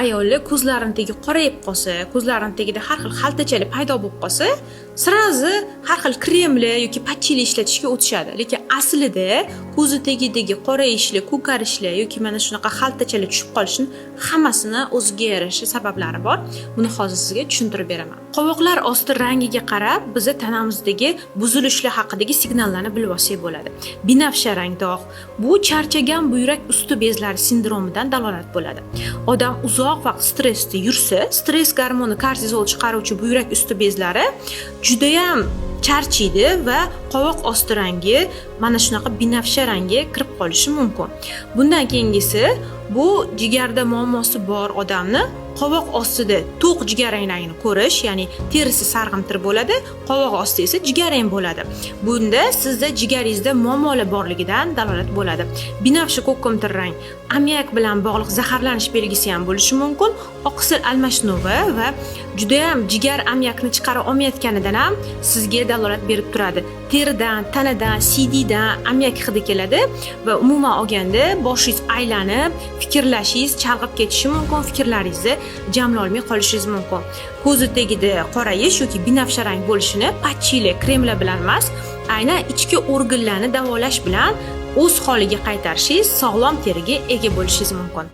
ayollar ko'zlarini tagi qorayib qolsa, ko'zlarini tagida har xil xaltachalik paydo bo'lib qolsa, sirazi har xil kremlar yoki patchili ishlatishga o'tishadi. Lekin aslida ko'zi tagidagi qorayishlar, ko'karishlar yoki mana shunaqa xaltachalik tushib qolishning hammasini o'ziga yarasha sabablari bor. Buni hozir sizga tushuntirib beraman. Qovoqlar osti rangiga qarab biz tanamizdagi buzilishlar haqidagi signallarni bilib olsak bo'ladi. Binafsha rang dog' bu charchagan buyrak usti bezlari sindromidan dalolat bo'ladi. Odam uzoq vaqt stressda yursa, stress gormoni kortizol chiqaruvchi buyrak usti bezlari juda ham charchaydi va qovoq osti rangi mana shunaqa binafsha rangga kirib qolishi mumkin. Bundan keyingisi bu jigarda muammosi bor odamni qovoq ostida to'q jigarranglarni ko'rish, ya'ni terisi sarg'imtir bo'ladi, qovoq osti esa jigarrang bo'ladi. Bunda sizda jigaringizda muammolar borligidan dalolat bo'ladi. Binafsha ko'kimtir rang ammiak bilan bog'liq zaharlanish belgisi ham bo'lishi mumkin. Oqsil almashnuvi va juda ham jigar ammiakni chiqara olmayotganidan ham sizga dalolat berib turadi. Teridan, tanadan, sididan ammiak hidi keladi va umuman olganda boshingiz aylanib, fikrlashingiz chalg'ib ketishi mumkin, fikrlaringizni jamla olmay qolishingiz mumkin. Ko'zi tagida qorayish yoki binafsha rang bo'lishini patchili kremlar bilan emas, aynan ichki organlarni davolash bilan o'z holiga qaytarishingiz, sog'lom teriga ega bo'lishingiz mumkin.